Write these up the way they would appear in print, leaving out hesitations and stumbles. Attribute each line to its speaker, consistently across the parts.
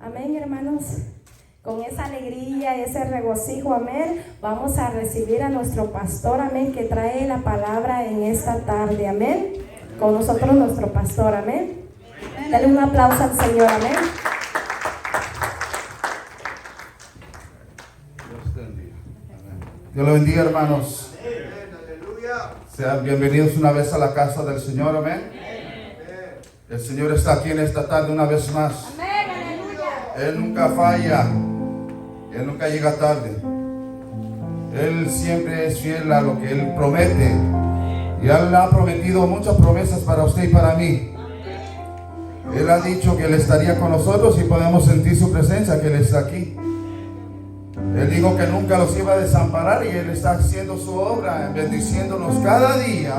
Speaker 1: Amén, hermanos. Con esa alegría, ese regocijo, amén, vamos a recibir a nuestro pastor, amén, que trae la palabra en esta tarde, amén. Con nosotros nuestro pastor, amén. Dale un aplauso al Señor, amén.
Speaker 2: Dios lo bendiga, hermanos. Sean bienvenidos una vez a la casa del Señor, amén. El Señor está aquí en esta tarde una vez más. Él nunca falla. Él nunca llega tarde. Él siempre es fiel a lo que Él promete. Y Él ha prometido muchas promesas para usted y para mí. Él ha dicho que Él estaría con nosotros y podemos sentir su presencia, que Él está aquí. Él dijo que nunca los iba a desamparar y Él está haciendo su obra, bendiciéndonos cada día,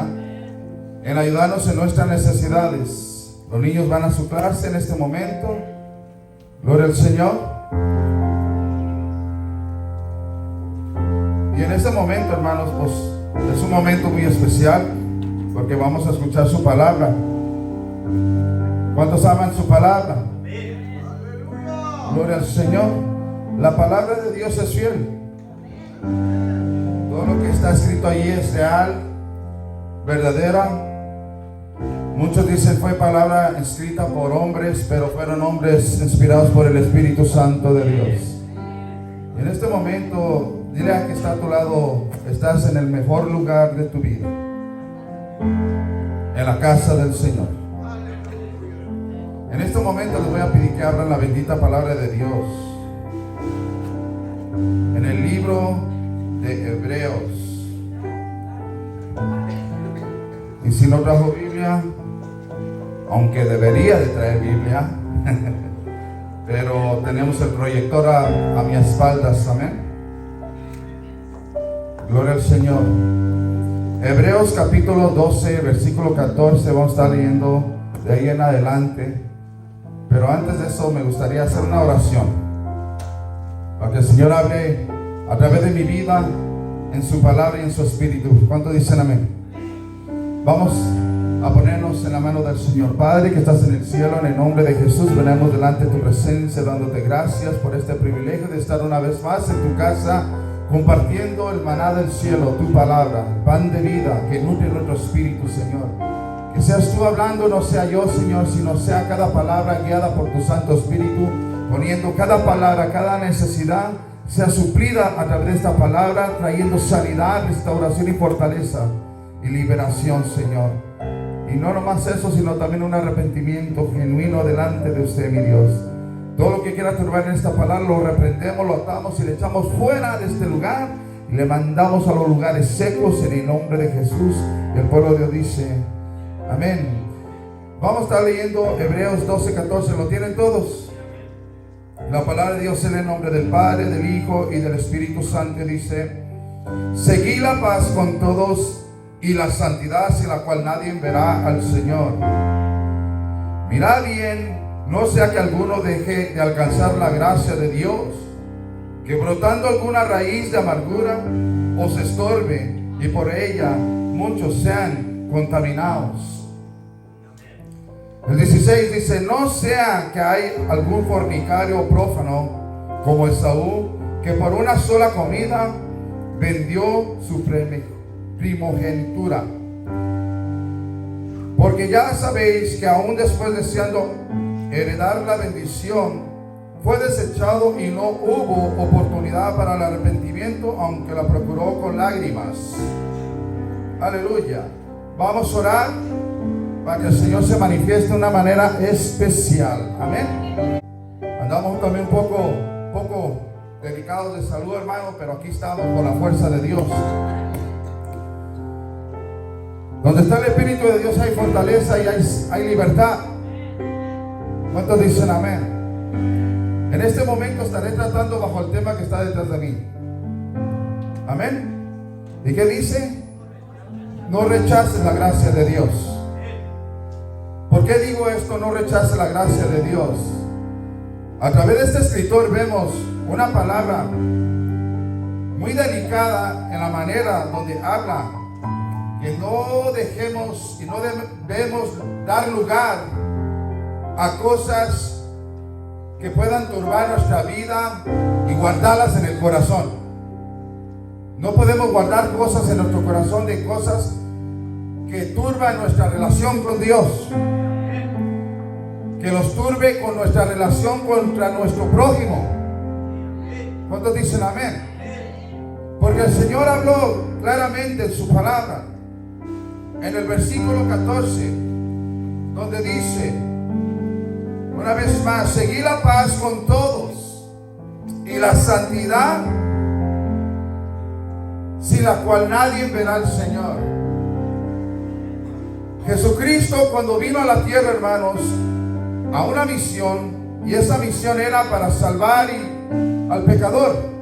Speaker 2: en ayudarnos en nuestras necesidades. Los niños van a su clase en este momento. Gloria al Señor. Y en este momento, hermanos, pues es un momento muy especial porque vamos a escuchar su palabra. ¿Cuántos aman su palabra? Gloria al Señor. La palabra de Dios es fiel. Todo lo que está escrito allí es real, verdadera. Muchos dicen fue palabra escrita por hombres, pero fueron hombres inspirados por el Espíritu Santo de Dios. Y en este momento, dile a que está a tu lado, estás en el mejor lugar de tu vida, en la casa del Señor. En este momento les voy a pedir que abran la bendita palabra de Dios en el libro de Hebreos. Y si no trajo Biblia, aunque debería de traer Biblia, pero tenemos el proyector a mi espaldas, amén. Gloria al Señor. Hebreos capítulo 12, versículo 14, vamos a estar leyendo de ahí en adelante. Pero antes de eso me gustaría hacer una oración para que el Señor hable a través de mi vida, en su palabra y en su espíritu. ¿Cuántos dicen amén? Vamos a ponernos en la mano del Señor. Padre que estás en el cielo, en el nombre de Jesús venimos delante de tu presencia dándote gracias por este privilegio de estar una vez más en tu casa compartiendo el maná del cielo, tu palabra, el pan de vida que nutre nuestro espíritu, Señor. Que seas tú hablando, no sea yo, Señor, sino sea cada palabra guiada por tu Santo Espíritu, poniendo cada palabra, cada necesidad sea suplida a través de esta palabra, trayendo sanidad, restauración y fortaleza y liberación, Señor. Y no nomás eso, sino también un arrepentimiento genuino delante de usted, mi Dios. Todo lo que quiera turbar en esta palabra lo reprendemos, lo atamos y le echamos fuera de este lugar y le mandamos a los lugares secos en el nombre de Jesús. Y el pueblo de Dios dice amén. Vamos a estar leyendo Hebreos 12, 14. ¿Lo tienen todos? La palabra de Dios en el nombre del Padre, del Hijo y del Espíritu Santo dice: seguid la paz con todos y la santidad sin la cual nadie verá al Señor. Mirad bien, no sea que alguno deje de alcanzar la gracia de Dios, que brotando alguna raíz de amargura os estorbe y por ella muchos sean contaminados. El 16 dice: no sea que hay algún fornicario o prófano como Esaú, que por una sola comida vendió su primogenitura. Porque ya sabéis que aún después deseando heredar la bendición, fue desechado y no hubo oportunidad para el arrepentimiento, aunque la procuró con lágrimas. Aleluya. Vamos a orar para que el Señor se manifieste de una manera especial. Amén. Andamos también un poco delicados de salud, hermano, pero aquí estamos por la fuerza de Dios. Donde está el Espíritu de Dios hay fortaleza y hay libertad. ¿Cuántos dicen amén? En este momento estaré tratando bajo el tema que está detrás de mí. Amén. ¿Y qué dice? No rechaces la gracia de Dios. ¿Por qué digo esto? No rechaces la gracia de Dios. A través de este escritor vemos una palabra muy delicada en la manera donde habla que no dejemos y no debemos dar lugar a cosas que puedan turbar nuestra vida y guardarlas en el corazón. No podemos guardar cosas en nuestro corazón, de cosas que turban nuestra relación con Dios, que los turbe con nuestra relación contra nuestro prójimo. ¿Cuántos dicen amén? Porque el Señor habló claramente en su palabra, en el versículo 14, donde dice, una vez más, seguid la paz con todos y la santidad, sin la cual nadie verá al Señor. Jesucristo, cuando vino a la tierra, hermanos, a una misión, y esa misión era para salvar al pecador.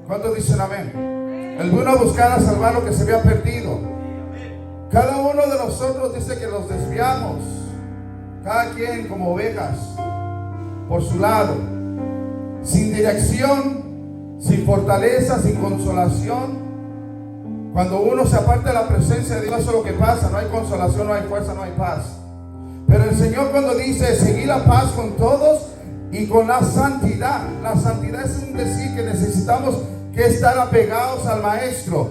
Speaker 2: ¿Cuántos dicen amén? Él vino a buscar a salvar lo que se había perdido. Cada uno de nosotros dice que los desviamos, cada quien como ovejas, por su lado, sin dirección, sin fortaleza, sin consolación. Cuando uno se aparta de la presencia de Dios, eso es lo que pasa. No hay consolación, no hay fuerza, no hay paz. Pero el Señor, cuando dice seguir la paz con todos y con la santidad es un decir que necesitamos que estar apegados al Maestro.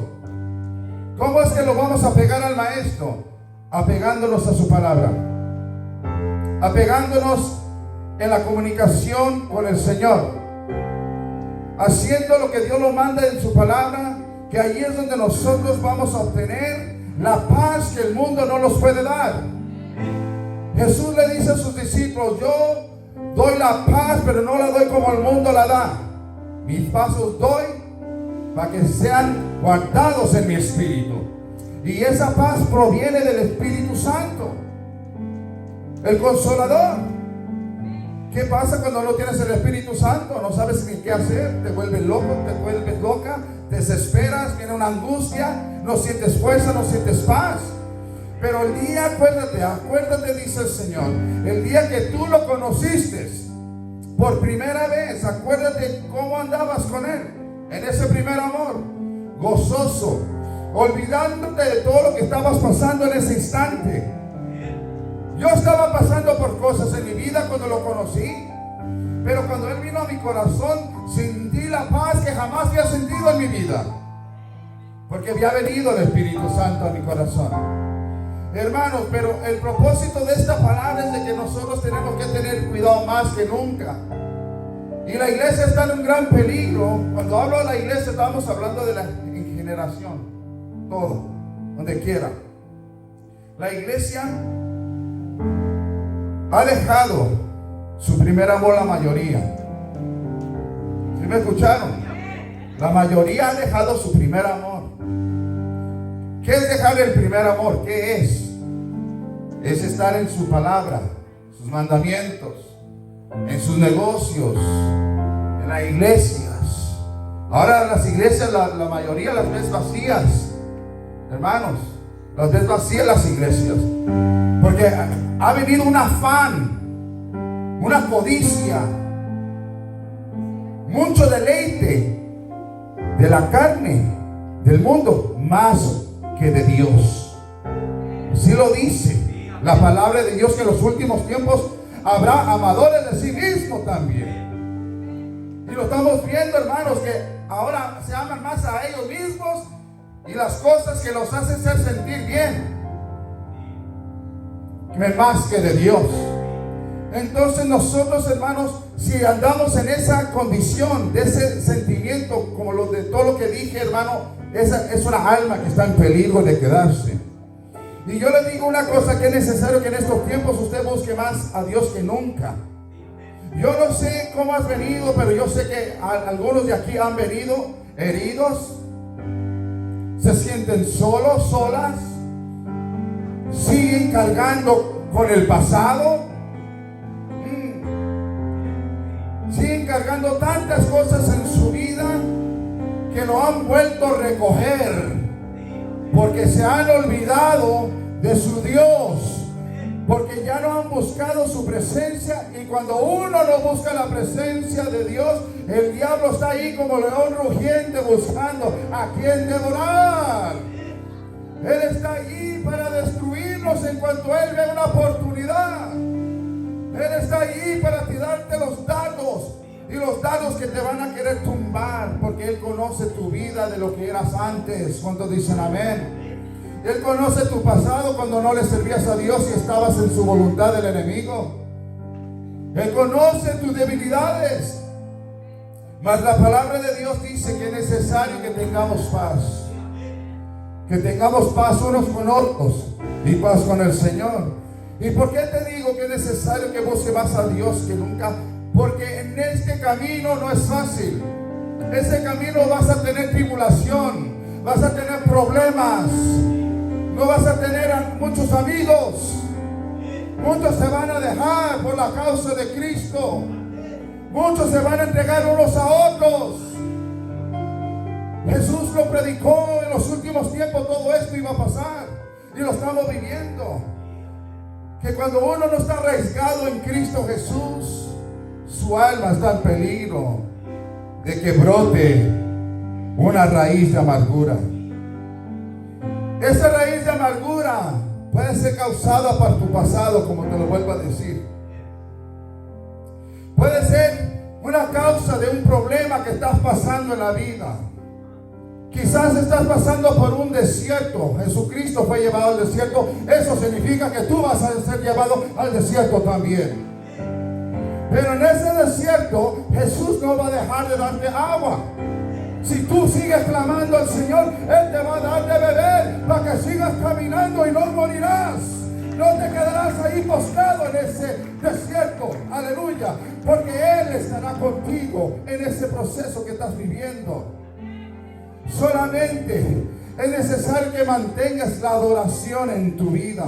Speaker 2: ¿Cómo es que lo vamos a apegar al Maestro? Apegándonos a su palabra, apegándonos en la comunicación con el Señor, haciendo lo que Dios nos manda en su palabra, que ahí es donde nosotros vamos a obtener la paz que el mundo no nos puede dar. Jesús le dice a sus discípulos, yo doy la paz, pero no la doy como el mundo la da. Mis pasos doy para que sean guardados en mi espíritu. Y esa paz proviene del Espíritu Santo, el Consolador. ¿Qué pasa cuando no tienes el Espíritu Santo? No sabes ni qué hacer, te vuelves loco, te vuelves loca, te desesperas, viene una angustia, no sientes fuerza, no sientes paz. Pero el día, acuérdate, dice el Señor, el día que tú lo conociste por primera vez, acuérdate cómo andabas con Él, en ese primer amor, gozoso, olvidándote de todo lo que estabas pasando en ese instante. Yo estaba pasando por cosas en mi vida cuando lo conocí, pero cuando Él vino a mi corazón, sentí la paz que jamás había sentido en mi vida, porque había venido el Espíritu Santo a mi corazón. Hermanos, pero el propósito de esta palabra es de que nosotros tenemos que tener cuidado más que nunca. Y la iglesia está en un gran peligro. Cuando hablo de la iglesia, estamos hablando de la generación, todo, donde quiera. La iglesia ha dejado su primer amor, la mayoría. ¿Sí me escucharon? La mayoría ha dejado su primer amor. ¿Qué es dejar el primer amor? ¿Qué es? Es estar en su palabra, sus mandamientos, en sus negocios, en las iglesias. Ahora las iglesias, la mayoría las ves vacías. Hermanos, las ves vacías las iglesias. Porque ha venido un afán, una codicia, mucho deleite de la carne, del mundo, más que de Dios. Así lo dice la palabra de Dios, que en los últimos tiempos habrá amadores de sí mismo también. Y lo estamos viendo, hermanos, que ahora se aman más a ellos mismos y las cosas que los hacen ser sentir bien, más que de Dios. Entonces nosotros, hermanos, si andamos en esa condición, de ese sentimiento, como lo de todo lo que dije, hermano, esa es una alma que está en peligro de quedarse. Y yo le digo una cosa, que es necesario que en estos tiempos usted busque más a Dios que nunca. Yo no sé cómo has venido, pero yo sé que algunos de aquí han venido heridos, se sienten solos, solas, siguen cargando con el pasado, siguen cargando tantas cosas en su vida que no han vuelto a recoger, porque se han olvidado de su Dios, porque ya no han buscado su presencia. Y cuando uno no busca la presencia de Dios, el diablo está ahí como león rugiente buscando a quien devorar. Él está ahí para destruirnos en cuanto Él ve una oportunidad. Él está ahí para tirar y los dardos que te van a querer tumbar, porque Él conoce tu vida de lo que eras antes. ¿Cuántos dicen amén? Él conoce tu pasado cuando no le servías a Dios y estabas en su voluntad del enemigo. Él conoce tus debilidades. Mas la palabra de Dios dice que es necesario que tengamos paz. Que tengamos paz unos con otros y paz con el Señor. ¿Y por qué te digo que es necesario que busques más a Dios que nunca? Porque en este camino no es fácil. Ese camino vas a tener tribulación, vas a tener problemas, no vas a tener muchos amigos. Muchos se van a dejar por la causa de Cristo. Muchos se van a entregar unos a otros. Jesús lo predicó en los últimos tiempos, todo esto iba a pasar y lo estamos viviendo. Que cuando uno no está arraigado en Cristo Jesús, su alma está en peligro de que brote una raíz de amargura. Esa raíz de amargura puede ser causada por tu pasado, como te lo vuelvo a decir. Puede ser una causa de un problema que estás pasando en la vida. Quizás estás pasando por un desierto. Jesucristo fue llevado al desierto. Eso significa que tú vas a ser llevado al desierto también. Pero en ese desierto Jesús no va a dejar de darte agua. Si tú sigues clamando al Señor, Él te va a dar de beber para que sigas caminando y no morirás. No te quedarás ahí postrado en ese desierto. Aleluya. Porque Él estará contigo en ese proceso que estás viviendo. Solamente es necesario que mantengas la adoración en tu vida.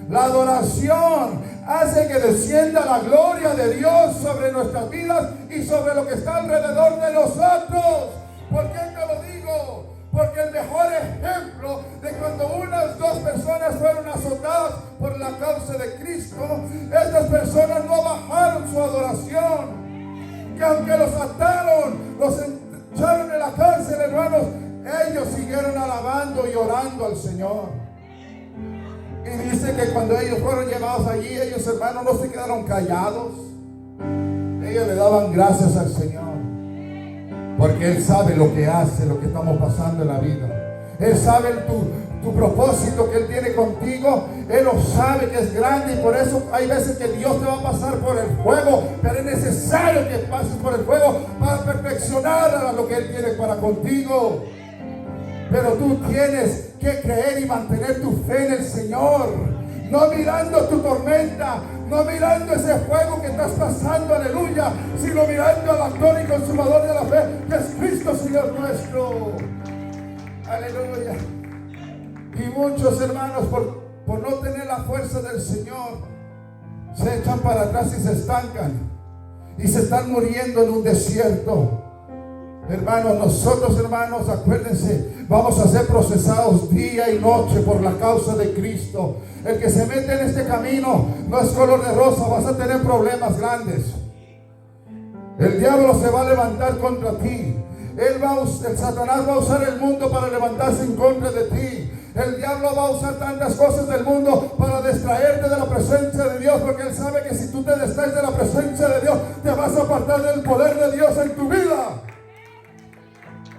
Speaker 2: La adoración hace que descienda la gloria de Dios sobre nuestras vidas y sobre lo que está alrededor de nosotros. ¿Por qué te lo digo? Porque el mejor ejemplo de cuando unas dos personas fueron azotadas por la causa de Cristo, estas personas no bajaron su adoración. Que aunque los ataron, los echaron en la cárcel, hermanos, ellos siguieron alabando y orando al Señor. Y dice que cuando ellos fueron llevados allí, ellos, hermanos, no se quedaron callados. Ellos le daban gracias al Señor. Porque Él sabe lo que hace, lo que estamos pasando en la vida. Él sabe tu propósito que Él tiene contigo. Él lo sabe que es grande y por eso hay veces que Dios te va a pasar por el fuego. Pero es necesario que pases por el fuego para perfeccionar a lo que Él tiene para contigo. Pero tú tienes que creer y mantener tu fe en el Señor. No mirando tu tormenta, no mirando ese fuego que estás pasando, aleluya, sino mirando al autor y consumador de la fe, que es Cristo Señor nuestro. Aleluya. Y muchos hermanos por no tener la fuerza del Señor se echan para atrás y se estancan y se están muriendo en un desierto. Hermanos, nosotros, hermanos, acuérdense, vamos a ser procesados día y noche por la causa de Cristo. El que se mete en este camino no es color de rosa, vas a tener problemas grandes. El diablo se va a levantar contra ti. El Satanás va a usar el mundo para levantarse en contra de ti. El diablo va a usar tantas cosas del mundo para distraerte de la presencia de Dios, porque él sabe que si tú te distraes de la presencia de Dios, te vas a apartar del poder de Dios en tu vida.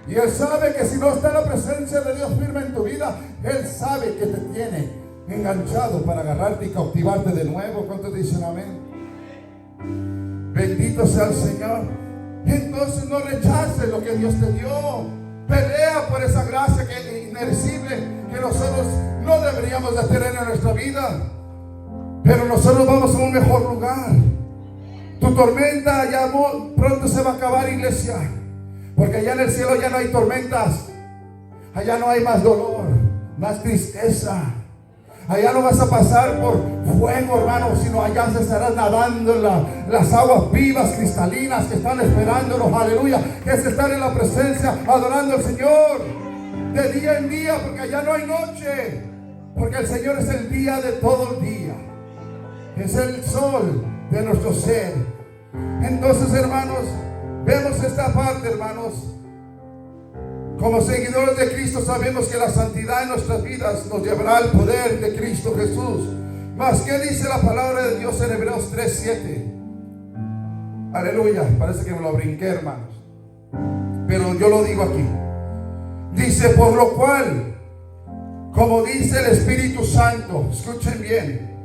Speaker 2: Y Él sabe que si no está la presencia de Dios firme en tu vida, Él sabe que te tiene enganchado para agarrarte y cautivarte de nuevo. ¿Cuántos dicen amén? Bendito sea el Señor. Entonces no rechaces lo que Dios te dio. Pelea por esa gracia que es inmerecible, que nosotros no deberíamos de tener en nuestra vida. Pero nosotros vamos a un mejor lugar. Tu tormenta ya pronto se va a acabar, iglesia. Porque allá en el cielo ya no hay tormentas. Allá no hay más dolor, más tristeza. Allá no vas a pasar por fuego, hermano, sino allá se estarás nadando en las aguas vivas, cristalinas que están esperándonos, aleluya. Que es estar en la presencia, adorando al Señor de día en día, porque allá no hay noche. Porque el Señor es el día de todo el día. Es el sol de nuestro ser. Entonces, hermanos, vemos esta parte, hermanos. Como seguidores de Cristo sabemos que la santidad en nuestras vidas nos llevará al poder de Cristo Jesús. Mas, ¿qué dice la palabra de Dios en Hebreos 3:7? Aleluya, parece que me lo brinqué, hermanos, pero yo lo digo aquí. Dice, por lo cual, como dice el Espíritu Santo, escuchen bien,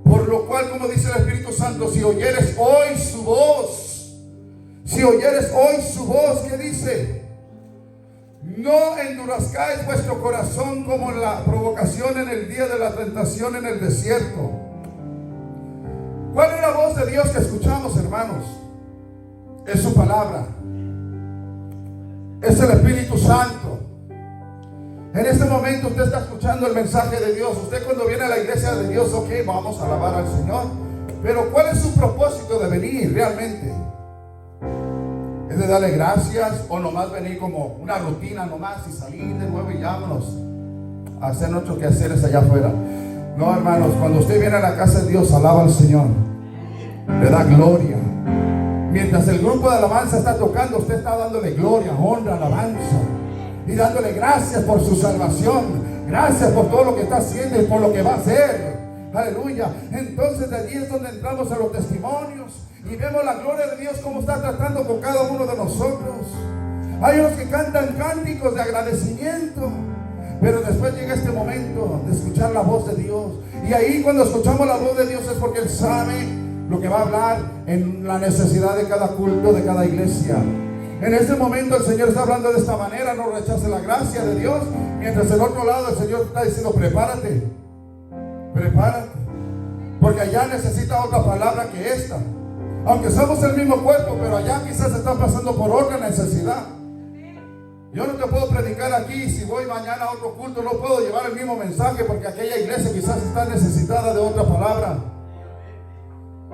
Speaker 2: por lo cual, como dice el Espíritu Santo, si oyeres hoy su voz, ¿qué dice? No endurezcáis vuestro corazón como en la provocación en el día de la tentación en el desierto. ¿Cuál es la voz de Dios que escuchamos, hermanos? Es su palabra, es el Espíritu Santo. En este momento usted está escuchando el mensaje de Dios. Usted cuando viene a la iglesia de Dios, ok, vamos a alabar al Señor, pero ¿cuál es su propósito de venir realmente? ¿Es de darle gracias o nomás venir como una rutina nomás y salir de nuevo y vámonos a hacer nuestros quehaceres allá afuera? No, hermanos, cuando usted viene a la casa de Dios, alaba al Señor, le da gloria. Mientras el grupo de alabanza está tocando, usted está dándole gloria, honra, alabanza y dándole gracias por su salvación, gracias por todo lo que está haciendo y por lo que va a hacer. Aleluya. Entonces de allí es donde entramos a los testimonios y vemos la gloria de Dios como está tratando con cada uno de nosotros. Hay unos que cantan cánticos de agradecimiento, pero después llega este momento de escuchar la voz de Dios, y ahí cuando escuchamos la voz de Dios es porque Él sabe lo que va a hablar en la necesidad de cada culto, de cada iglesia. En este momento el Señor está hablando de esta manera. No rechace la gracia de Dios, mientras del otro lado el Señor está diciendo, prepárate, porque allá necesita otra palabra que esta. Aunque somos el mismo cuerpo, pero allá quizás están pasando por otra necesidad. Yo no te puedo predicar aquí. Si voy mañana a otro culto, no puedo llevar el mismo mensaje, porque aquella iglesia quizás está necesitada de otra palabra.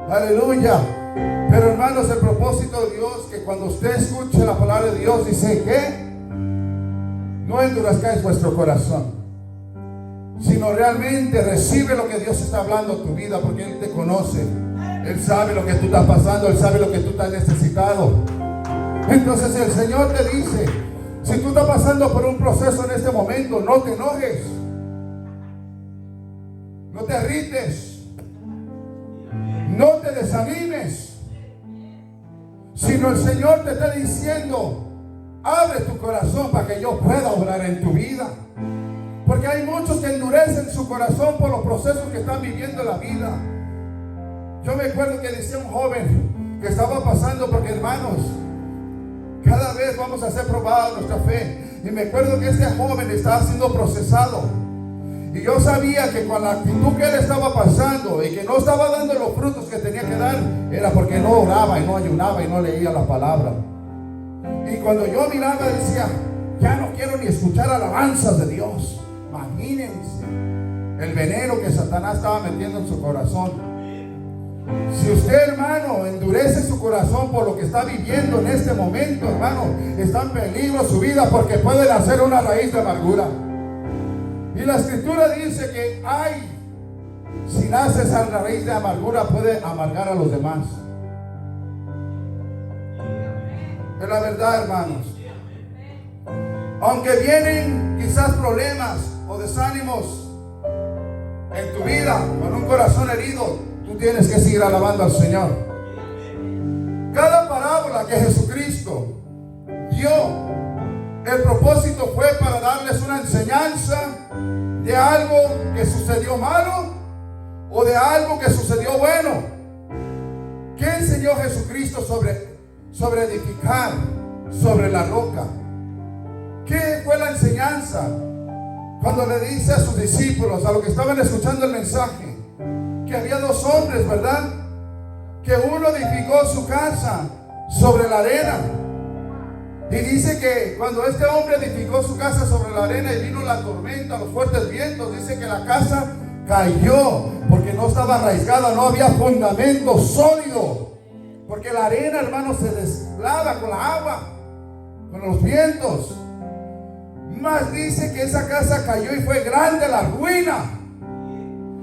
Speaker 2: Aleluya. Pero hermanos, el propósito de Dios, que cuando usted escuche la palabra de Dios, dice que no endurezcáis vuestro corazón, sino realmente recibe lo que Dios está hablando en tu vida, porque Él te conoce. Él sabe lo que tú estás pasando, Él sabe lo que tú estás necesitado. Entonces el Señor te dice, si tú estás pasando por un proceso en este momento, no te enojes, no te irrites, no te desanimes, sino el Señor te está diciendo, abre tu corazón para que yo pueda obrar en tu vida. Porque hay muchos que endurecen su corazón por los procesos que están viviendo en la vida. Yo me acuerdo que decía un joven que estaba pasando, porque hermanos, cada vez vamos a ser probados nuestra fe. Y me acuerdo que este joven estaba siendo procesado. Y yo sabía que con la actitud que él estaba pasando y que no estaba dando los frutos que tenía que dar, era porque no oraba y no ayunaba y no leía la palabra. Y cuando yo miraba decía, ya no quiero ni escuchar alabanzas de Dios. Imagínense el veneno que Satanás estaba metiendo en su corazón. Si usted, hermano, endurece su corazón por lo que está viviendo en este momento, hermano, está en peligro su vida, porque puede nacer una raíz de amargura. Y la Escritura dice que si nace esa raíz de amargura, puede amargar a los demás. Es la verdad, hermanos. Aunque vienen quizás problemas o desánimos en tu vida, con un corazón herido, tú tienes que seguir alabando al Señor. Cada parábola que Jesucristo dio, el propósito fue para darles una enseñanza de algo que sucedió malo o de algo que sucedió bueno. ¿Qué enseñó Jesucristo sobre edificar sobre la roca? ¿Qué fue la enseñanza? Cuando le dice a sus discípulos, a los que estaban escuchando el mensaje, que había dos hombres, ¿verdad? Que uno edificó su casa sobre la arena. Y dice que cuando este hombre edificó su casa sobre la arena y vino la tormenta, los fuertes vientos, dice que la casa cayó porque no estaba arraigada, no había fundamento sólido. Porque la arena, hermano, se deslava con la agua, con los vientos. Más dice que esa casa cayó y fue grande la ruina.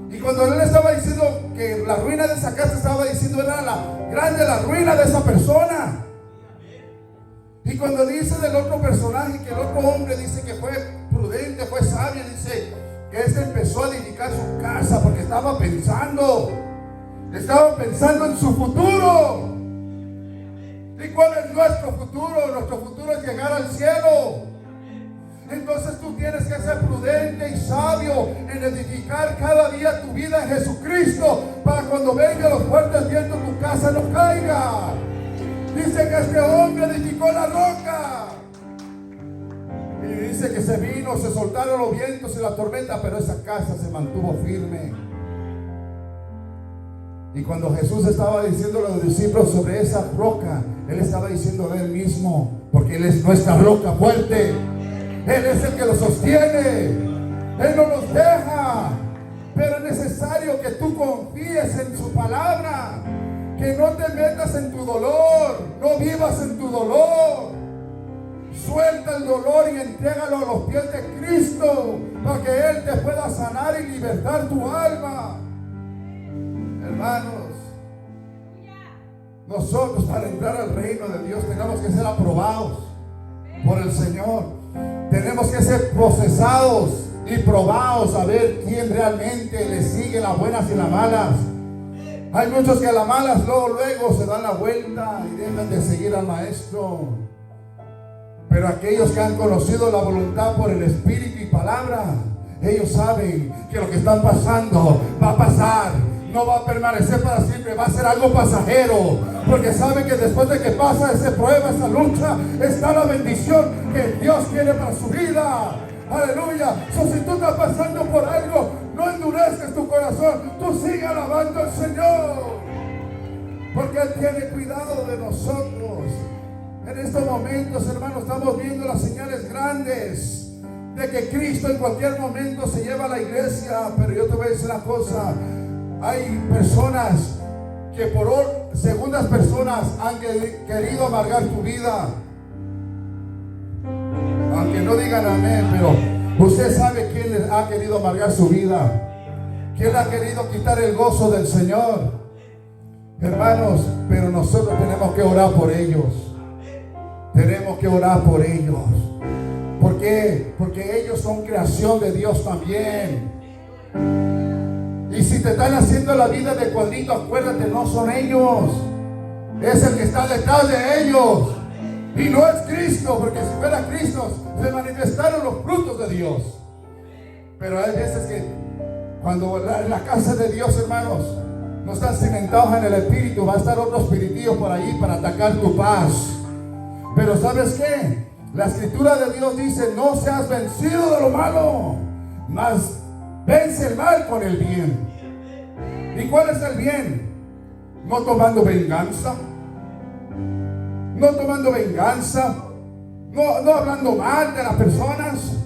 Speaker 2: Y cuando él estaba diciendo que la ruina de esa casa, estaba diciendo era grande la ruina de esa persona. Y cuando dice del otro personaje, que el otro hombre dice que fue prudente, fue sabio, dice que este empezó a edificar su casa porque estaba pensando en su futuro. ¿Y cuál es nuestro futuro? Nuestro futuro es llegar al cielo. Entonces tú tienes que ser prudente y sabio en edificar cada día tu vida en Jesucristo, para cuando vengan los fuertes vientos tu casa no caiga. Dice que este hombre edificó la roca. Y dice que se vino, se soltaron los vientos y la tormenta, pero esa casa se mantuvo firme. Y cuando Jesús estaba diciendo a los discípulos sobre esa roca, Él estaba diciendo de Él mismo, porque Él es nuestra roca fuerte. Él es el que lo sostiene. Él no nos deja. Pero es necesario que tú confíes en su palabra, que no te metas en tu dolor, no vivas en tu dolor. Suelta el dolor y entrégalo a los pies de Cristo, para que Él te pueda sanar y libertar tu alma. Hermanos, nosotros para entrar al reino de Dios tenemos que ser aprobados por el Señor. Tenemos que ser procesados y probados a ver quién realmente le sigue las buenas y las malas. Hay muchos que a las malas luego se dan la vuelta y dejan de seguir al maestro. Pero aquellos que han conocido la voluntad por el Espíritu y palabra, ellos saben que lo que están pasando va a pasar. No va a permanecer para siempre, va a ser algo pasajero, porque sabe que después de que pasa esa prueba, esa lucha, está la bendición que Dios tiene para su vida. Aleluya. Si tú estás pasando por algo, no endurezcas tu corazón, tú sigue alabando al Señor, porque Él tiene cuidado de nosotros. En estos momentos, hermanos, estamos viendo las señales grandes de que Cristo en cualquier momento se lleva a la iglesia. Pero yo te voy a decir una cosa: hay personas que por segundas personas han querido amargar tu vida. Aunque no digan amén, pero usted sabe quién les ha querido amargar su vida, quién ha querido quitar el gozo del Señor. Hermanos, pero nosotros tenemos que orar por ellos. Tenemos que orar por ellos. ¿Por qué? Porque ellos son creación de Dios también. Y si te están haciendo la vida de cuadrito, acuérdate, no son ellos, es el que está detrás de ellos. Y no es Cristo, porque si fuera Cristo, se manifestaron los frutos de Dios. Pero hay veces que cuando en la casa de Dios, hermanos, no están cimentados en el Espíritu, va a estar otro espiritillo por ahí para atacar tu paz. Pero ¿sabes qué? La Escritura de Dios dice: no seas vencido de lo malo, mas vence el mal con el bien. ¿Y cuál es el bien? No tomando venganza, no hablando mal de las personas,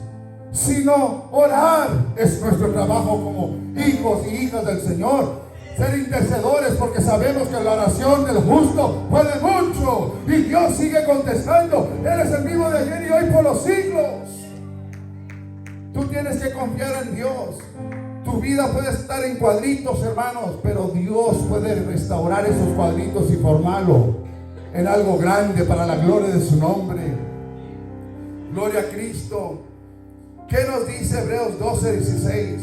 Speaker 2: sino orar. Es nuestro trabajo como hijos y hijas del Señor, ser intercedores, porque sabemos que la oración del justo puede mucho y Dios sigue contestando. Él es el mismo de ayer y hoy por los siglos. Tú tienes que confiar en Dios. Tu vida puede estar en cuadritos, hermanos, pero Dios puede restaurar esos cuadritos y formarlo en algo grande para la gloria de su nombre. Gloria a Cristo. ¿Qué nos dice Hebreos 12:16?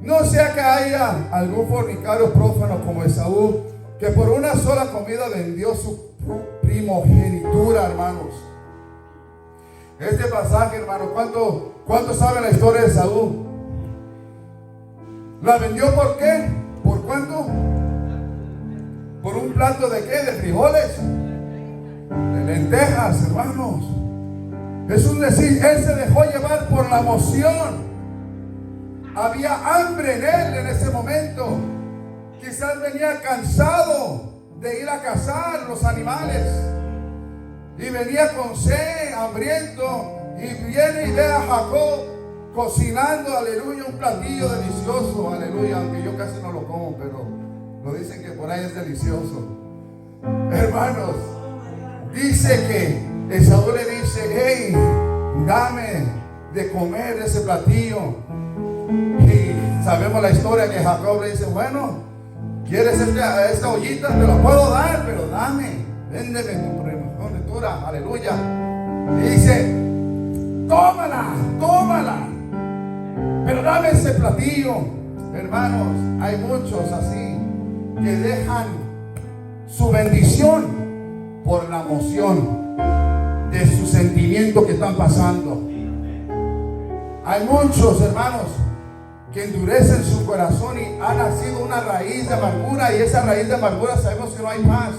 Speaker 2: No sea que haya algún fornicario prófano como Esaú, que por una sola comida vendió su primogenitura, hermanos. Este pasaje, hermano, ¿cuánto saben la historia de Esaú? ¿La vendió por qué? ¿Por cuánto? ¿Por un plato de qué? ¿De frijoles? De lentejas, hermanos. Es un decir, él se dejó llevar por la emoción. Había hambre en él en ese momento. Quizás venía cansado de ir a cazar los animales y venía con sed, hambriento, y viene y ve a Jacob cocinando, aleluya, un platillo delicioso, aleluya, aunque yo casi no lo como, pero lo dicen que por ahí es delicioso. Hermanos, dice que Esaú le dice: hey, dame de comer ese platillo. Y sabemos la historia que Jacob le dice: bueno, ¿quieres esta ollita? Te la puedo dar, pero dame, véndeme tu primogenitura, aleluya. Y dice: tómala, pero dame ese platillo. Hermanos, hay muchos así que dejan su bendición por la emoción de su sentimiento que están pasando. Hay muchos hermanos que endurecen su corazón y ha nacido una raíz de amargura, y esa raíz de amargura sabemos que no hay paz,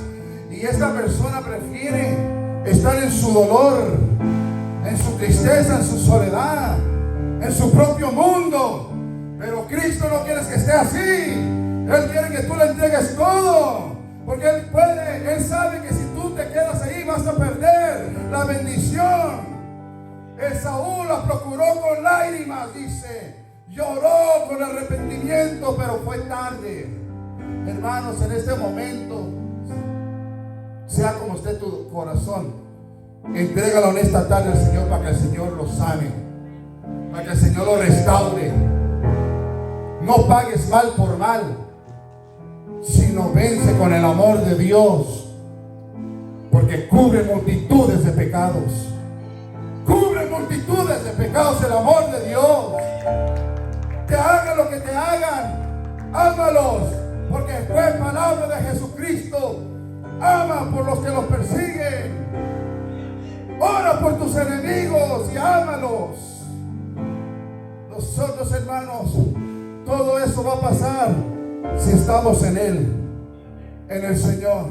Speaker 2: y esta persona prefiere estar en su dolor, en su tristeza, en su soledad, en su propio mundo. Pero Cristo no quiere que esté así. Él quiere que tú le entregues todo, porque Él sabe que si tú te quedas ahí vas a perder la bendición. Esaú la procuró con lágrimas, dice, lloró con arrepentimiento, pero fue tarde. Hermanos, en este momento, sea como esté tu corazón, entrégalo en esta tarde al Señor para que el Señor lo sane, para que el Señor lo restaure. No pagues mal por mal, sino vence con el amor de Dios, porque cubre multitudes de pecados. Cubre multitudes de pecados el amor de Dios. Te hagan lo que te hagan, ámalos, porque fue palabra de Jesucristo. Ama por los que los persiguen. Ora por tus enemigos y ámalos. Nosotros, hermanos, todo eso va a pasar si estamos en Él, en el Señor.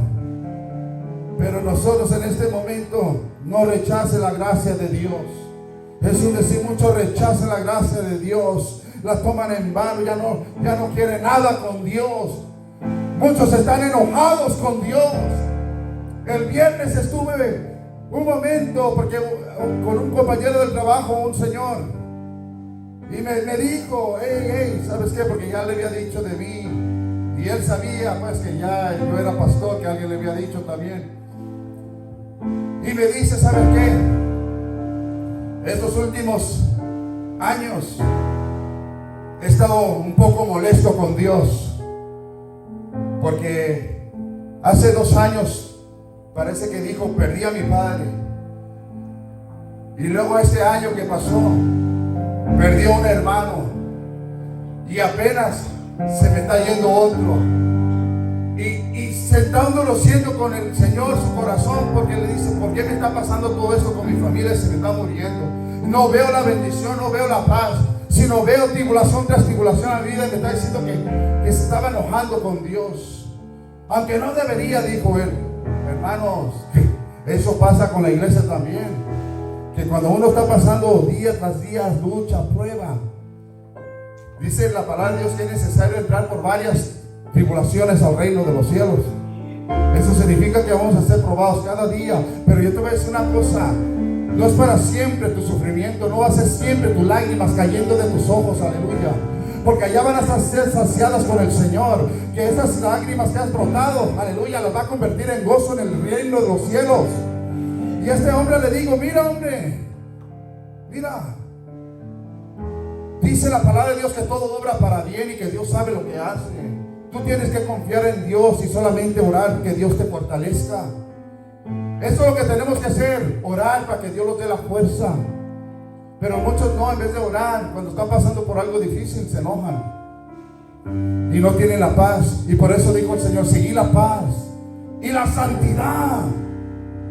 Speaker 2: Pero nosotros en este momento no rechace la gracia de Dios. Jesús decía, muchos rechazan la gracia de Dios, la toman en vano, ya no quieren nada con Dios. Muchos están enojados con Dios. El viernes estuve un momento porque con un compañero del trabajo, un señor, y me dijo, hey, ¿sabes qué? Porque ya le había dicho de mí, y él sabía pues que ya yo era pastor, que alguien le había dicho también. Y me dice, ¿saben qué? Estos últimos años he estado un poco molesto con Dios, porque hace 2 años parece que dijo, perdí a mi padre, y luego este año que pasó perdió a un hermano, y apenas se me está yendo otro. Y sentándolo siendo con el Señor su corazón, porque le dice, ¿por qué me está pasando todo esto con mi familia? Se me está muriendo. No veo la bendición, no veo la paz, sino veo tribulación tras tribulación a mi vida. Y me está diciendo que se estaba enojando con Dios, aunque no debería, dijo él. Hermanos, eso pasa con la iglesia también, que cuando uno está pasando día tras día, lucha, prueba, dice la palabra de Dios que es necesario entrar por varias tribulaciones al reino de los cielos. Eso significa que vamos a ser probados cada día. Pero yo te voy a decir una cosa, no es para siempre tu sufrimiento, no va a ser siempre tus lágrimas cayendo de tus ojos, aleluya, porque allá van a ser saciadas con el Señor, que esas lágrimas que has brotado, aleluya, las va a convertir en gozo en el reino de los cielos. Y a este hombre le digo, mira hombre, mira, dice la palabra de Dios que todo obra para bien y que Dios sabe lo que hace. Tú tienes que confiar en Dios y solamente orar que Dios te fortalezca. Eso es lo que tenemos que hacer, orar para que Dios nos dé la fuerza. Pero muchos no, en vez de orar, cuando están pasando por algo difícil, se enojan y no tienen la paz. Y por eso dijo el Señor, seguí la paz y la santidad,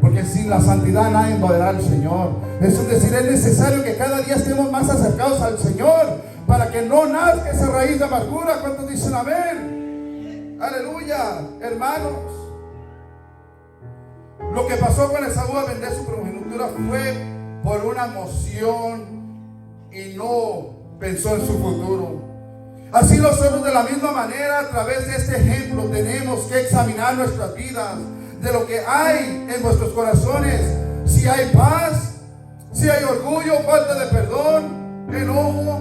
Speaker 2: porque sin la santidad nadie va a ver al Señor. Eso es decir, es necesario que cada día estemos más acercados al Señor, para que no nazca esa raíz de amargura. ¿Cuántos dicen amén? Aleluya, hermanos. Lo que pasó con Esaú a vender su primogenitura fue por una emoción y no pensó en su futuro. Así nosotros de la misma manera, a través de este ejemplo, tenemos que examinar nuestras vidas, de lo que hay en nuestros corazones. Si hay paz, si hay orgullo, falta de perdón, enojo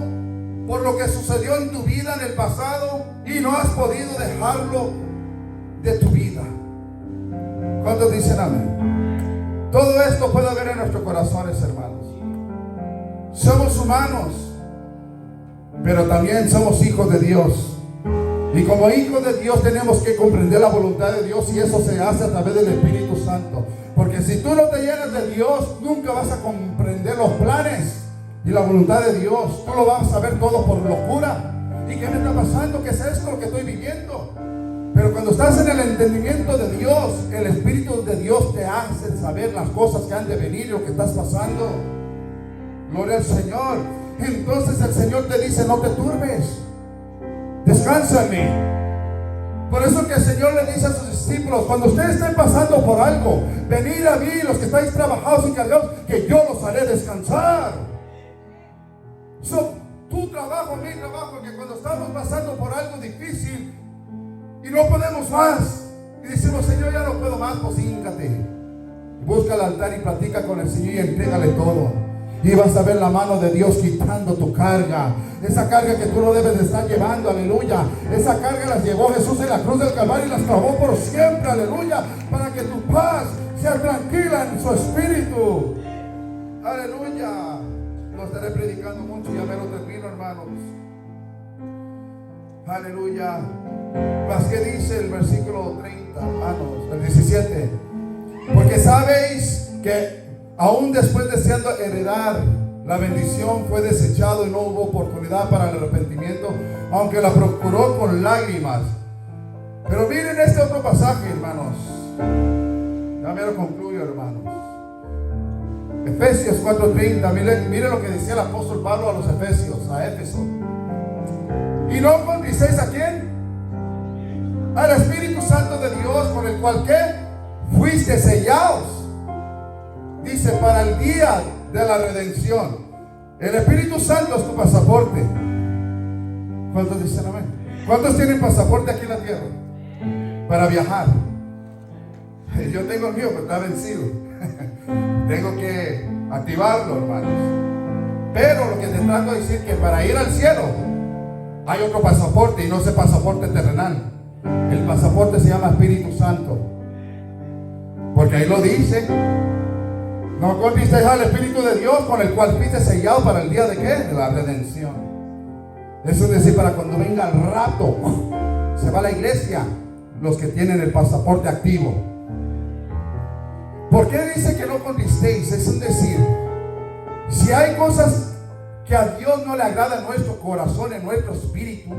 Speaker 2: por lo que sucedió en tu vida en el pasado y no has podido dejarlo de tu vida. ¿Cuántos dicen amén? Todo esto puede haber en nuestros corazones, hermanos. Somos humanos, pero también somos hijos de Dios. Y como hijos de Dios tenemos que comprender la voluntad de Dios, y eso se hace a través del Espíritu Santo. Porque si tú no te llenas de Dios, nunca vas a comprender los planes y la voluntad de Dios. Tú lo vas a ver todo por locura. ¿Y qué me está pasando? ¿Qué es esto lo que estoy viviendo? Pero cuando estás en el entendimiento de Dios, el Espíritu de Dios te a ver las cosas que han de venir y lo que estás pasando. Gloria al Señor. Entonces el Señor te dice: no te turbes, descansa en mí. Por eso que el Señor le dice a sus discípulos: cuando ustedes estén pasando por algo, venid a mí, los que estáis trabajados y cargados, que yo los haré descansar. Tu trabajo, mi trabajo, que cuando estamos pasando por algo difícil y no podemos más, y decimos: Señor, ya no puedo más, pues híncate, busca el altar y platica con el Señor y entrégale todo. Y vas a ver la mano de Dios quitando tu carga. Esa carga que tú no debes de estar llevando, aleluya. Esa carga las llevó Jesús en la cruz del Calvario y las clavó por siempre, aleluya. Para que tu paz sea tranquila en su espíritu. Aleluya. Lo estaré predicando mucho, ya me lo termino, hermanos. Aleluya. Más que dice el versículo 30, hermanos, el 17. Porque sabéis que aún después deseando heredar la bendición, fue desechado y no hubo oportunidad para el arrepentimiento, aunque la procuró con lágrimas. Pero miren este otro pasaje, hermanos. Ya me lo concluyo, hermanos. Efesios 4:30. Miren lo que decía el apóstol Pablo a los Efesios, a Éfeso. Y no contristéis ¿a quién? Al Espíritu Santo de Dios, con el cual ¿qué? Fuiste sellados. Dice: para el día de la redención. El Espíritu Santo es tu pasaporte. ¿Cuántos dicen amén? ¿Cuántos tienen pasaporte aquí en la tierra? Para viajar. Yo tengo el mío, pero está vencido. Tengo que activarlo, hermanos. Pero lo que te trato de decir, que para ir al cielo hay otro pasaporte, y no ese pasaporte terrenal. El pasaporte se llama Espíritu Santo. Porque ahí lo dice: no contristeis al Espíritu de Dios, con el cual fuiste sellado para el día de ¿qué? De la redención. Eso es decir, para cuando venga el rato, se va a la iglesia los que tienen el pasaporte activo. ¿Por qué dice que no contristéis? Es decir, si hay cosas que a Dios no le agrada en nuestro corazón, en nuestro espíritu,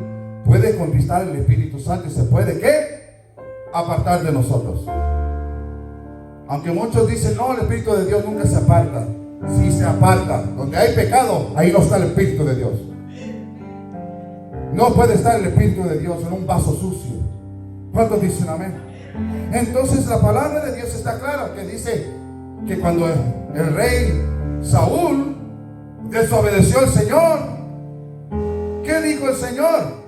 Speaker 2: puede contristar el Espíritu Santo y se puede ¿qué? Apartar de nosotros. Aunque muchos dicen: no, el Espíritu de Dios nunca se aparta. Sí se aparta. Donde hay pecado, ahí no está el Espíritu de Dios. No puede estar el Espíritu de Dios en un vaso sucio. ¿Cuántos dicen amén? Entonces la palabra de Dios está clara, que dice que cuando el rey Saúl desobedeció al Señor, ¿qué dijo el Señor?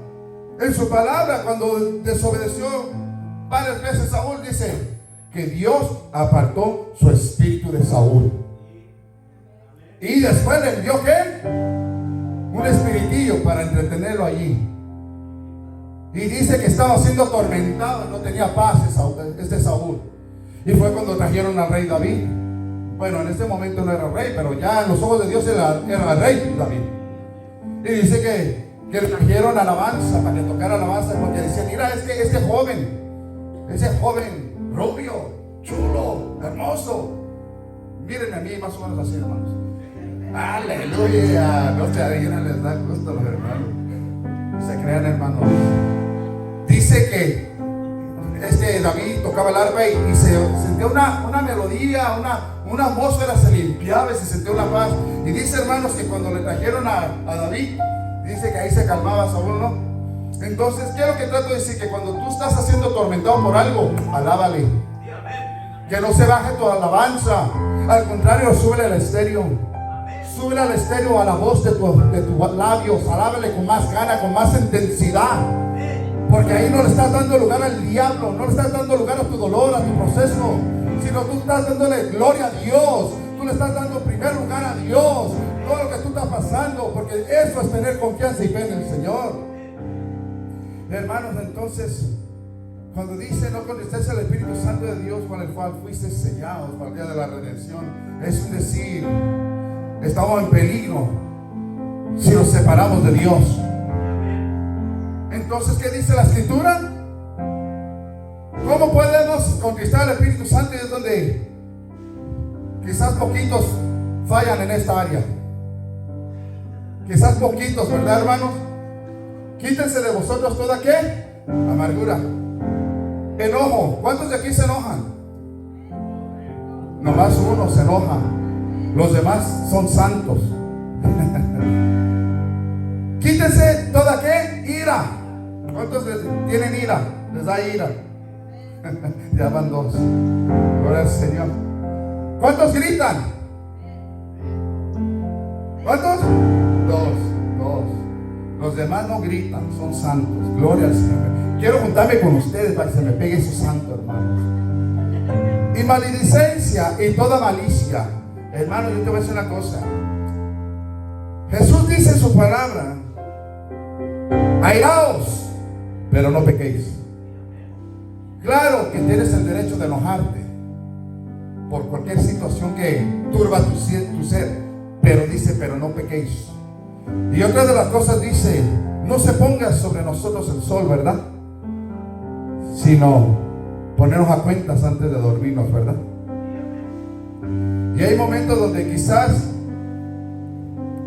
Speaker 2: En su palabra, cuando desobedeció varias veces Saúl, dice que Dios apartó su espíritu de Saúl. Y después le envió ¿qué? Un espiritillo para entretenerlo allí. Y dice que estaba siendo atormentado, no tenía paz este Saúl. Y fue cuando trajeron al rey David. Bueno, en este momento no era rey, pero ya en los ojos de Dios era el rey David. Y dice que le trajeron alabanza, para que tocara alabanza, porque decían: mira, ese joven rubio, chulo, hermoso. Mírenme a mí, más o menos así, hermanos. Aleluya. No se adivinan, les da gusto a los hermanos. Se crean, hermanos. Dice que David tocaba el arpa y se sentía una melodía, una atmósfera se limpiaba y se sentía una paz. Y dice, hermanos, que cuando le trajeron a David, dice que ahí se calmaba Saúl, ¿no? Entonces, quiero que trato de decir que cuando tú estás siendo atormentado por algo, alábale. Que no se baje tu alabanza. Al contrario, súbele al estéreo. Súbele al estéreo a la voz de tus labios. Alábale con más gana, con más intensidad. Porque ahí no le estás dando lugar al diablo, no le estás dando lugar a tu dolor, a tu proceso, sino tú estás dándole gloria a Dios. Tú le estás dando primer lugar a Dios. Todo lo que tú estás pasando, porque eso es tener confianza y fe en el Señor. Hermanos, entonces, cuando dice no contristéis al Espíritu Santo de Dios, con el cual fuiste sellados para el día de la redención, es decir, estamos en peligro si nos separamos de Dios. Entonces, ¿qué dice la Escritura? ¿Cómo podemos contristar al Espíritu Santo? Y es donde quizás poquitos fallan en esta área. Quizás poquitos, ¿verdad, hermanos? Quítense de vosotros toda ¿qué? Amargura, enojo. ¿Cuántos de aquí se enojan? Nomás uno se enoja, los demás son santos. Quítese toda ¿qué? Ira. ¿Cuántos tienen ira? Les da ira. Ya van dos. Gloria al Señor. ¿Cuántos gritan? ¿Cuántos? Dos. Los demás no gritan, son santos. Gloria al Señor. Quiero juntarme con ustedes para que se me pegue su santo, hermanos. Y maledicencia y toda malicia. Hermano, yo te voy a decir una cosa. Jesús dice en su palabra: airaos, pero no pequéis. Claro que tienes el derecho de enojarte por cualquier situación que turba tu ser, pero dice, pero no pequéis. Y otra de las cosas dice: no se ponga sobre nosotros el sol, ¿verdad? Sino ponernos a cuentas antes de dormirnos, ¿verdad? Y hay momentos donde quizás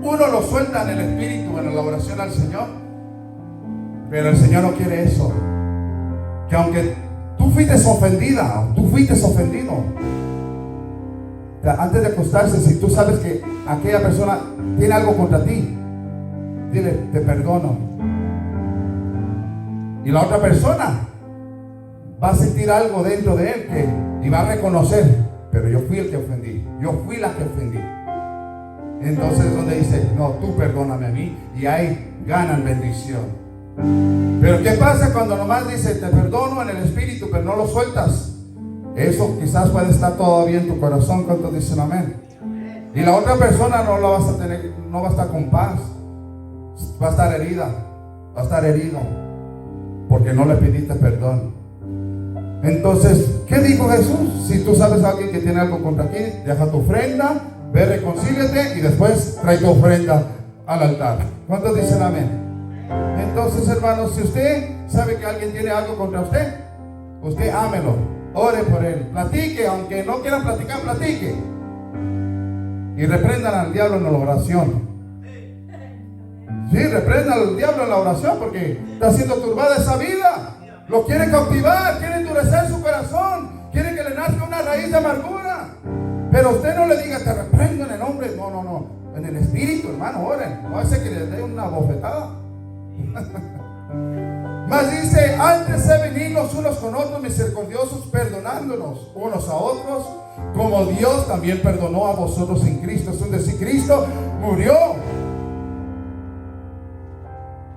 Speaker 2: uno lo suelta en el espíritu, en la oración al Señor, pero el Señor no quiere eso. Que aunque tú fuiste ofendida, tú fuiste ofendido, antes de acostarse, si tú sabes que aquella persona tiene algo contra ti, dile: te perdono. Y la otra persona va a sentir algo dentro de él y va a reconocer: pero yo fui el que ofendí, yo fui la que ofendí. Entonces es donde dice: no, tú perdóname a mí, y ahí ganan bendición. Pero ¿qué pasa cuando nomás dice: te perdono en el espíritu, pero no lo sueltas? Eso quizás puede estar todavía en tu corazón. ¿Cuántos dicen amén? Y la otra persona no la vas a tener, no va a estar con paz, va a estar herida, va a estar herido, porque no le pediste perdón. Entonces, ¿qué dijo Jesús? Si tú sabes a alguien que tiene algo contra ti, deja tu ofrenda, ve, reconcíliate y después trae tu ofrenda al altar. ¿Cuántos dicen amén? Entonces, hermanos, si usted sabe que alguien tiene algo contra usted, usted ámelo, ore por él, platique, aunque no quiera platicar, platique. Y reprendan al diablo en la oración. Sí, reprendan al diablo en la oración, porque está siendo turbada esa vida. Lo quiere cautivar, quiere endurecer su corazón, quiere que le nazca una raíz de amargura. Pero usted no le diga: te reprendo en el nombre. No. En el espíritu, hermano, oren. No hace que le dé una bofetada. Mas dice: antes de venir los unos con otros misericordiosos, perdonándonos unos a otros, como Dios también perdonó a vosotros en Cristo. Es decir, Cristo murió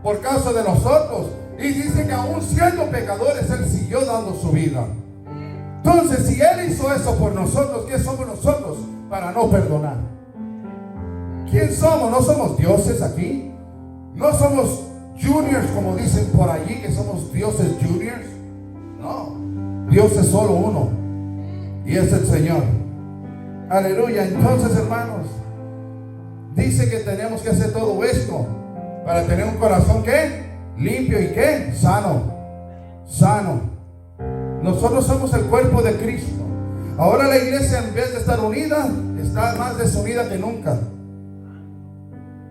Speaker 2: por causa de nosotros. Y dice que aún siendo pecadores, Él siguió dando su vida. Entonces, si Él hizo eso por nosotros, ¿qué somos nosotros para no perdonar? ¿Quién somos? No somos dioses aquí. No somos juniors, como dicen por allí, que somos dioses juniors. No, Dios es solo uno, y es el Señor. Aleluya. Entonces, hermanos, dice que tenemos que hacer todo esto para tener un corazón ¿qué? Limpio y ¿qué? Sano. Nosotros somos el cuerpo de Cristo. Ahora la iglesia, en vez de estar unida, está más desunida que nunca.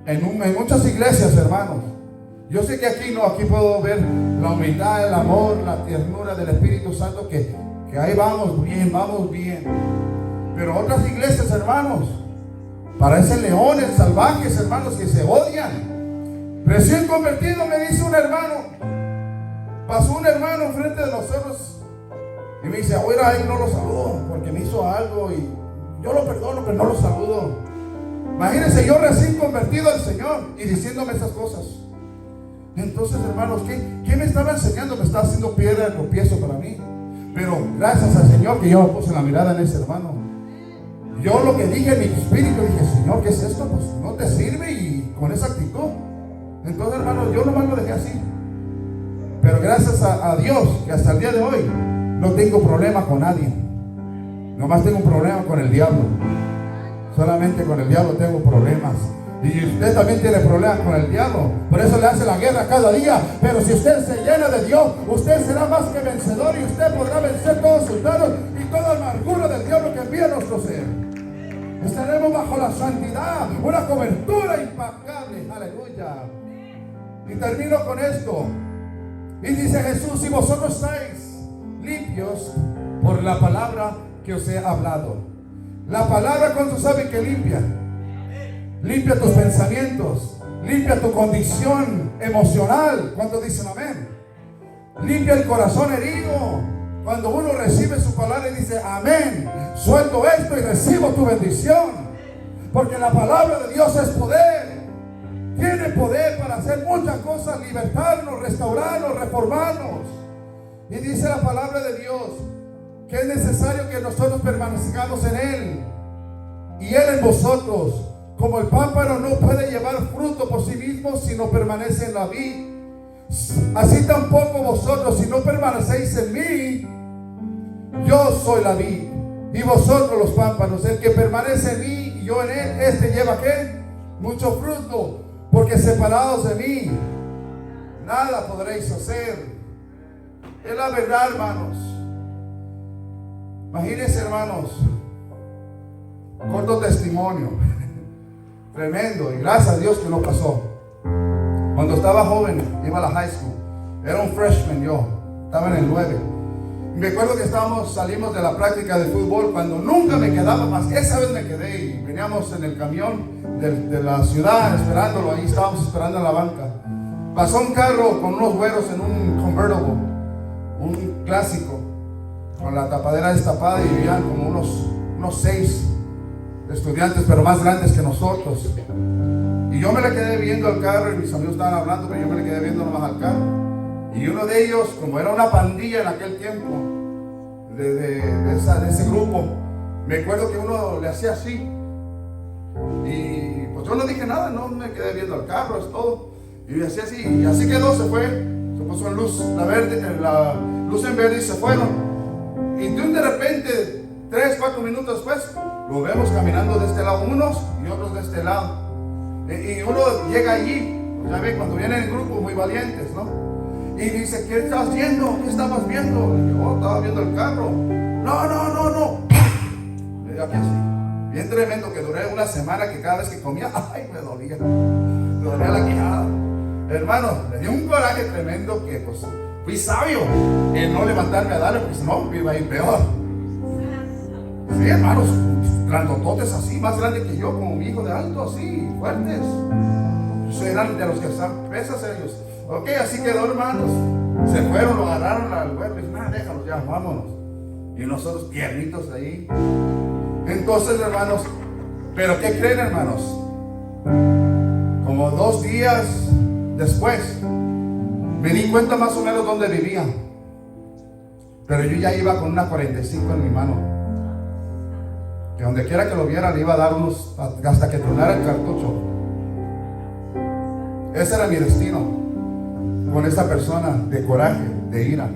Speaker 2: En muchas iglesias, hermanos. Yo sé que aquí no, aquí puedo ver la humildad, el amor, la ternura del Espíritu Santo, que ahí vamos bien. Pero otras iglesias, hermanos, parecen leones salvajes, hermanos, que se odian. Recién convertido, me dice un hermano, pasó un hermano enfrente de nosotros y me dice: ahora él no lo saludo porque me hizo algo y yo lo perdono, pero no lo saludo. Imagínense, yo recién convertido al Señor y diciéndome esas cosas. Entonces, hermanos, ¿qué me estaba enseñando? Me estaba haciendo piedra de tropiezo para mí. Pero gracias al Señor que yo me puse la mirada en ese hermano. Yo lo que dije en mi espíritu, dije: Señor, ¿qué es esto? Pues no te sirve, y con esa actitud. Entonces, hermanos, yo nomás lo dejé así. Pero gracias a Dios que hasta el día de hoy no tengo problema con nadie. Nomás tengo un problema con el diablo. Solamente con el diablo tengo problemas. Y usted también tiene problemas con el diablo. Por eso le hace la guerra cada día. Pero si usted se llena de Dios, usted será más que vencedor, y usted podrá vencer todos sus dados y toda amargura del diablo que envía a nuestro ser. Estaremos bajo la santidad, una cobertura impecable. Aleluya. Y termino con esto. Y dice Jesús: si vosotros estáis limpios por la palabra que os he hablado. La palabra, ¿cuántos saben que limpia? Limpia tus pensamientos, limpia tu condición emocional. ¿Cuántos dicen amén? Limpia el corazón herido. Cuando uno recibe su palabra y dice amén, suelto esto y recibo tu bendición. Porque la palabra de Dios es poder. Tiene poder para hacer muchas cosas, libertarnos, restaurarnos, reformarnos. Y dice la palabra de Dios que es necesario que nosotros permanezcamos en Él y Él en vosotros. Como el pámpano no puede llevar fruto por sí mismo si no permanece en la vid, así tampoco vosotros, si no permanecéis en mí. Yo soy la vid y vosotros los pámpanos. El que permanece en mí y yo en él, este lleva ¿qué? Mucho fruto, porque separados de mí nada podréis hacer. Es la verdad, hermanos. Imagínense, hermanos, corto testimonio. Tremendo, y gracias a Dios que no pasó. Cuando estaba joven, iba a la high school, era un freshman yo, estaba en el 9. Y me acuerdo que salimos de la práctica de fútbol cuando nunca me quedaba más. Esa vez me quedé y veníamos en el camión de la ciudad esperándolo, ahí estábamos esperando en la banca. Pasó un carro con unos güeros en un convertible, un clásico, con la tapadera destapada, y vivían como unos 6 estudiantes, pero más grandes que nosotros. Y yo me le quedé viendo al carro, y mis amigos estaban hablando, pero yo me le quedé viendo nomás al carro. Y uno de ellos, como era una pandilla en aquel tiempo, de ese grupo, me acuerdo que uno le hacía así. Y pues yo no dije nada, no me quedé viendo al carro, es todo. Y le hacía así, y así quedó, se fue. Se puso en luz, la luz en verde, y se fueron. Y de repente, 3-4 minutos después, lo vemos caminando de este lado unos y otros de este lado. Y uno llega allí, ya ve, cuando vienen en grupo muy valientes, ¿no? Y dice, ¿qué estás viendo? ¿Qué estabas viendo? Y yo, estaba viendo el carro. No. Le digo, aquí así. Bien tremendo, que duré una semana que cada vez que comía, ay, me dolía la quijada. Hermano, me dio un coraje tremendo que pues fui sabio en no levantarme a darle, porque si no, me iba a ir peor. Sí, hermanos, grandototes así, más grandes que yo, como mi hijo de alto, así, fuertes. Eran de los que pesas ellos. Ok, así quedó, hermanos. Se fueron, lo agarraron al güey, y nada, déjalos ya, vámonos. Y nosotros tiernitos ahí. Entonces, hermanos, ¿pero qué creen, hermanos? Como 2 días después, me di cuenta más o menos dónde vivía. Pero yo ya iba con una 45 en mi mano. Que donde quiera que lo viera le iba a dar unos hasta que tronara el cartucho. Ese era mi destino con esa persona de coraje, de ira.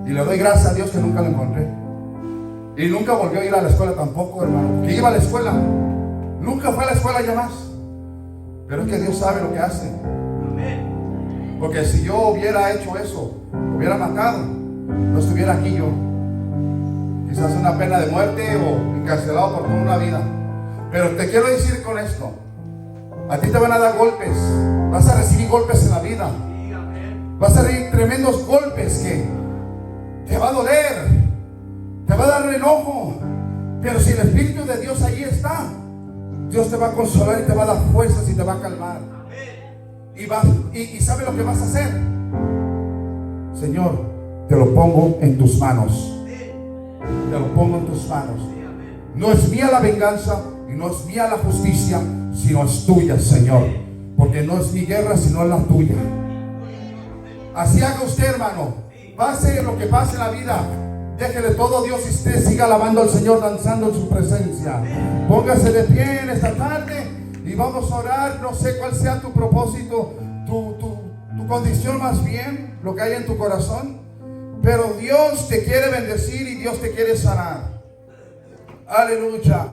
Speaker 2: Y le doy gracias a Dios que nunca lo encontré. Y nunca volvió a ir a la escuela tampoco, hermano. Que iba a la escuela, nunca fue a la escuela ya más. Pero es que Dios sabe lo que hace. Porque si yo hubiera hecho eso, lo hubiera matado, no estuviera aquí yo. Quizás una pena de muerte o encarcelado por toda una vida. Pero te quiero decir con esto, a ti te van a dar golpes, vas a recibir golpes en la vida, vas a recibir tremendos golpes que te va a doler, te va a dar enojo, pero si el Espíritu de Dios ahí está, Dios te va a consolar y te va a dar fuerzas y te va a calmar. Y ¿sabe lo que vas a hacer? Señor, te lo pongo en tus manos. Te lo pongo en tus manos. No es mía la venganza y no es mía la justicia, sino es tuya, Señor. Porque no es mi guerra, sino es la tuya. Así haga usted, hermano. Pase lo que pase en la vida, déjele todo a Dios y usted siga alabando al Señor, danzando en su presencia. Póngase de pie en esta tarde y vamos a orar. No sé cuál sea tu propósito, tu condición más bien, lo que hay en tu corazón. Pero Dios te quiere bendecir y Dios te quiere sanar. Aleluya.